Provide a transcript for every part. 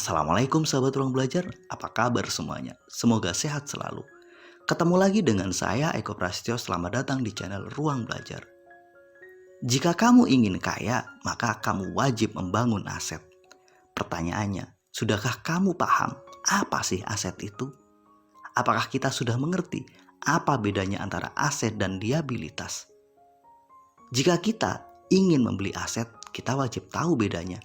Assalamualaikum sahabat ruang belajar, apa kabar semuanya? Semoga sehat selalu. Ketemu lagi dengan saya Eko Prasetyo, selamat datang di channel Ruang Belajar. Jika kamu ingin kaya, maka kamu wajib membangun aset. Pertanyaannya, sudahkah kamu paham apa sih aset itu? Apakah kita sudah mengerti apa bedanya antara aset dan liabilitas? Jika kita ingin membeli aset, kita wajib tahu bedanya.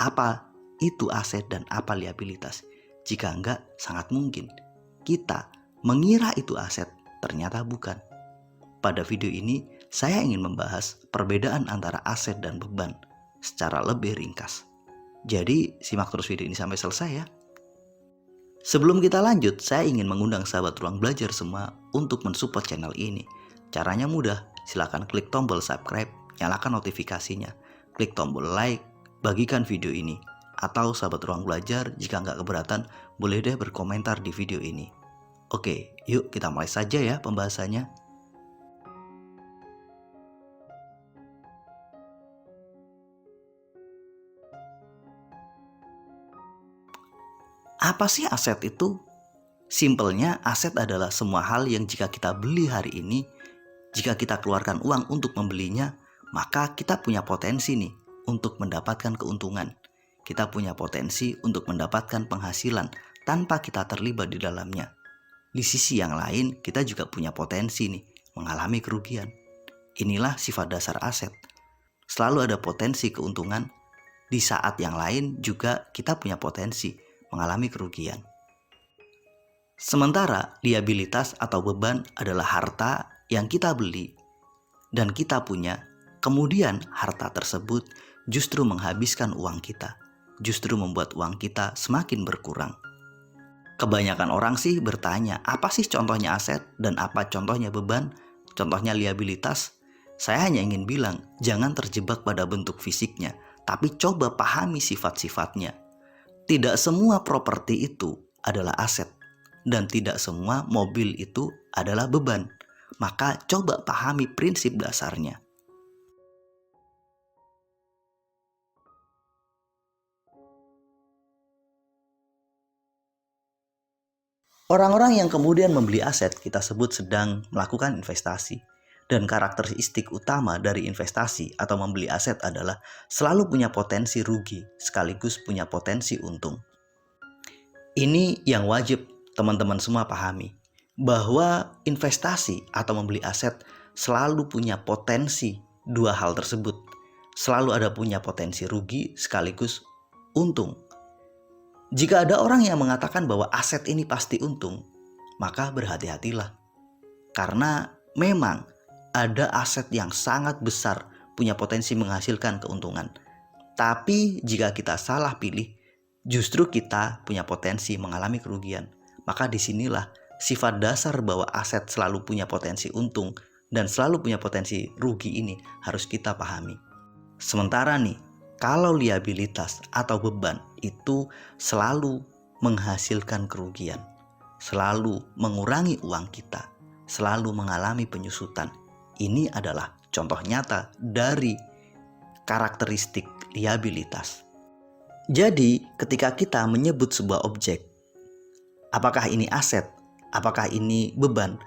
Apa itu aset dan apa liabilitas? Jika enggak, sangat mungkin kita mengira itu aset, ternyata bukan. Pada video ini, saya ingin membahas perbedaan antara aset dan beban secara lebih ringkas. Jadi, simak terus video ini sampai selesai ya. Sebelum kita lanjut, saya ingin mengundang sahabat ruang belajar semua untuk mensupport channel ini. Caranya mudah, silakan klik tombol subscribe, nyalakan notifikasinya, klik tombol like, bagikan video ini. Atau sahabat ruang belajar, jika nggak keberatan, boleh deh berkomentar di video ini. Oke, yuk kita mulai saja ya pembahasannya. Apa sih aset itu? Simpelnya, aset adalah semua hal yang jika kita beli hari ini, jika kita keluarkan uang untuk membelinya, maka kita punya potensi nih untuk mendapatkan keuntungan. Kita punya potensi untuk mendapatkan penghasilan tanpa kita terlibat di dalamnya. Di sisi yang lain, kita juga punya potensi nih mengalami kerugian. Inilah sifat dasar aset. Selalu ada potensi keuntungan, di saat yang lain juga kita punya potensi mengalami kerugian. Sementara liabilitas atau beban adalah harta yang kita beli dan kita punya, kemudian harta tersebut justru menghabiskan uang kita, justru membuat uang kita semakin berkurang. Kebanyakan orang sih bertanya, apa sih contohnya aset dan apa contohnya beban, contohnya liabilitas? Saya hanya ingin bilang, jangan terjebak pada bentuk fisiknya, tapi coba pahami sifat-sifatnya. Tidak semua properti itu adalah aset, dan tidak semua mobil itu adalah beban. Maka coba pahami prinsip dasarnya. Orang-orang yang kemudian membeli aset kita sebut sedang melakukan investasi. Dan karakteristik utama dari investasi atau membeli aset adalah selalu punya potensi rugi sekaligus punya potensi untung. Ini yang wajib teman-teman semua pahami, bahwa investasi atau membeli aset selalu punya potensi dua hal tersebut. Selalu ada punya potensi rugi sekaligus untung. Jika ada orang yang mengatakan bahwa aset ini pasti untung, maka berhati-hatilah. Karena memang ada aset yang sangat besar punya potensi menghasilkan keuntungan. Tapi jika kita salah pilih, justru kita punya potensi mengalami kerugian. Maka disinilah sifat dasar bahwa aset selalu punya potensi untung dan selalu punya potensi rugi ini harus kita pahami. Sementara nih, kalau liabilitas atau beban itu selalu menghasilkan kerugian, selalu mengurangi uang kita, selalu mengalami penyusutan. Ini adalah contoh nyata dari karakteristik liabilitas. Jadi, ketika kita menyebut sebuah objek, apakah ini aset, apakah ini beban,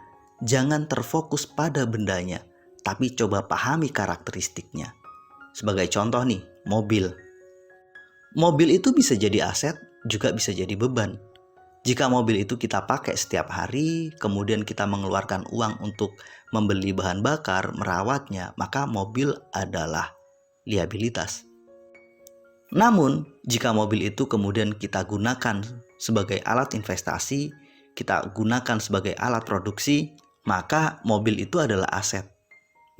jangan terfokus pada bendanya, tapi coba pahami karakteristiknya. Sebagai contoh nih, mobil. Mobil itu bisa jadi aset, juga bisa jadi beban. Jika mobil itu kita pakai setiap hari, kemudian kita mengeluarkan uang untuk membeli bahan bakar, merawatnya, maka mobil adalah liabilitas. Namun, jika mobil itu kemudian kita gunakan sebagai alat investasi, kita gunakan sebagai alat produksi, maka mobil itu adalah aset.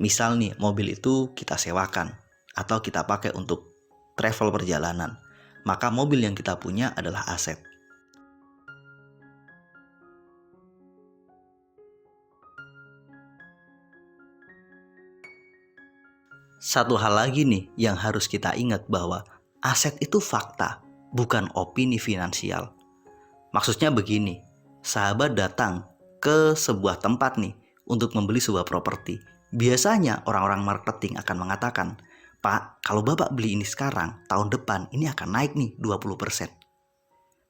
Misal nih, mobil itu kita sewakan atau kita pakai untuk travel perjalanan, maka mobil yang kita punya adalah aset. Satu hal lagi nih yang harus kita ingat bahwa aset itu fakta, bukan opini finansial. Maksudnya begini, sahabat datang ke sebuah tempat nih untuk membeli sebuah properti. Biasanya orang-orang marketing akan mengatakan, Pak, kalau Bapak beli ini sekarang, tahun depan ini akan naik nih 20%.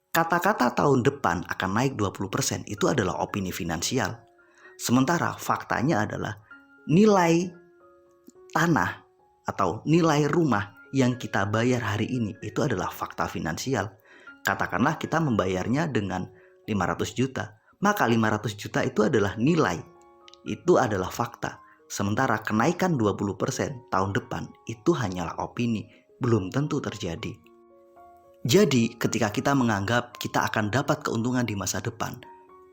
Kata-kata tahun depan akan naik 20% itu adalah opini finansial. Sementara faktanya adalah nilai tanah atau nilai rumah yang kita bayar hari ini itu adalah fakta finansial. Katakanlah kita membayarnya dengan 500 juta, maka 500 juta itu adalah nilai. Itu adalah fakta. Sementara kenaikan 20% tahun depan itu hanyalah opini, belum tentu terjadi. Jadi ketika kita menganggap kita akan dapat keuntungan di masa depan,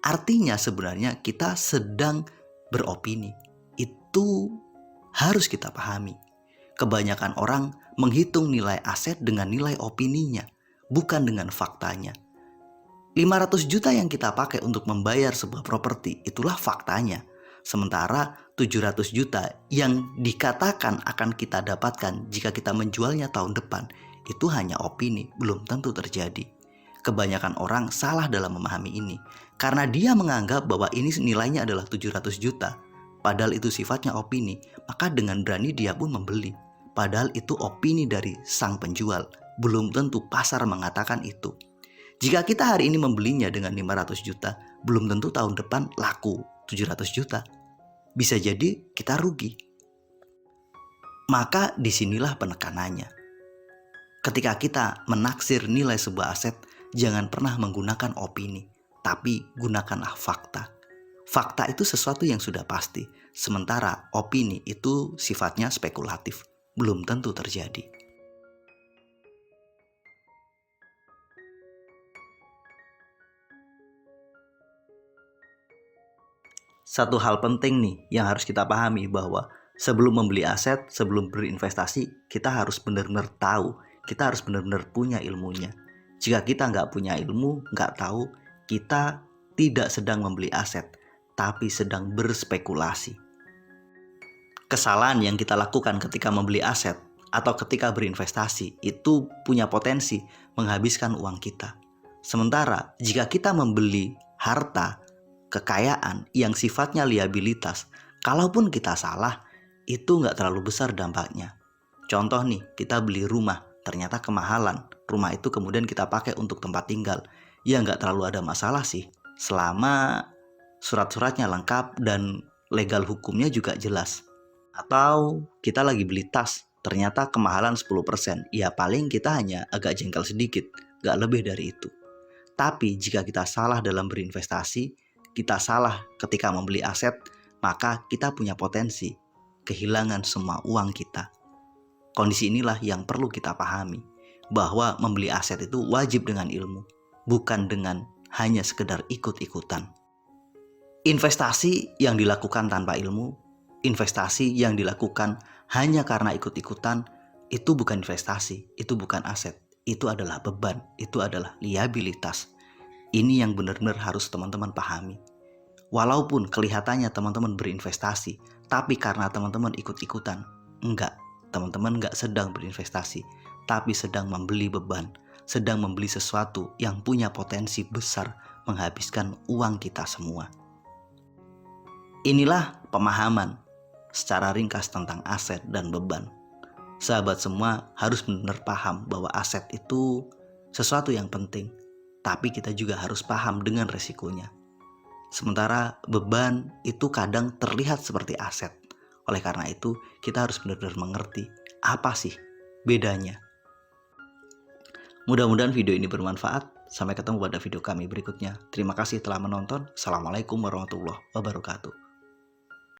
artinya sebenarnya kita sedang beropini. Itu harus kita pahami. Kebanyakan orang menghitung nilai aset dengan nilai opininya, bukan dengan faktanya. 500 juta yang kita pakai untuk membayar sebuah properti itulah faktanya. Sementara 700 juta yang dikatakan akan kita dapatkan jika kita menjualnya tahun depan, itu hanya opini, belum tentu terjadi. Kebanyakan orang salah dalam memahami ini, karena dia menganggap bahwa ini nilainya adalah 700 juta. Padahal itu sifatnya opini, maka dengan berani dia pun membeli. Padahal itu opini dari sang penjual, belum tentu pasar mengatakan itu. Jika kita hari ini membelinya dengan 500 juta, belum tentu tahun depan laku 700 juta. Bisa jadi kita rugi. Maka disinilah penekanannya. Ketika kita menaksir nilai sebuah aset, jangan pernah menggunakan opini, tapi gunakanlah fakta. Fakta itu sesuatu yang sudah pasti, sementara opini itu sifatnya spekulatif, belum tentu terjadi. Satu hal penting nih yang harus kita pahami bahwa sebelum membeli aset, sebelum berinvestasi, kita harus benar-benar tahu, kita harus benar-benar punya ilmunya. Jika kita nggak punya ilmu, nggak tahu, kita tidak sedang membeli aset, tapi sedang berspekulasi. Kesalahan yang kita lakukan ketika membeli aset atau ketika berinvestasi itu punya potensi menghabiskan uang kita. Sementara jika kita membeli harta, kekayaan yang sifatnya liabilitas, kalaupun kita salah, itu nggak terlalu besar dampaknya. Contoh nih, kita beli rumah, ternyata kemahalan. Rumah itu kemudian kita pakai untuk tempat tinggal. Ya nggak terlalu ada masalah sih, selama surat-suratnya lengkap dan legal hukumnya juga jelas. Atau kita lagi beli tas, ternyata kemahalan 10%. Ya paling kita hanya agak jengkel sedikit, nggak lebih dari itu. Tapi jika kita salah dalam berinvestasi, kita salah ketika membeli aset, maka kita punya potensi kehilangan semua uang kita. Kondisi inilah yang perlu kita pahami, bahwa membeli aset itu wajib dengan ilmu, bukan dengan hanya sekedar ikut-ikutan. Investasi yang dilakukan tanpa ilmu, investasi yang dilakukan hanya karena ikut-ikutan, itu bukan investasi, itu bukan aset, itu adalah beban, itu adalah liabilitas. Ini yang benar-benar harus teman-teman pahami. Walaupun kelihatannya teman-teman berinvestasi, tapi karena teman-teman ikut-ikutan, enggak. Teman-teman enggak sedang berinvestasi, tapi sedang membeli beban, sedang membeli sesuatu yang punya potensi besar menghabiskan uang kita semua. Inilah pemahaman secara ringkas tentang aset dan beban. Sahabat semua harus benar paham bahwa aset itu sesuatu yang penting, tapi kita juga harus paham dengan resikonya. Sementara beban itu kadang terlihat seperti aset. Oleh karena itu, kita harus benar-benar mengerti apa sih bedanya. Mudah-mudahan video ini bermanfaat. Sampai ketemu pada video kami berikutnya. Terima kasih telah menonton. Assalamualaikum warahmatullahi wabarakatuh.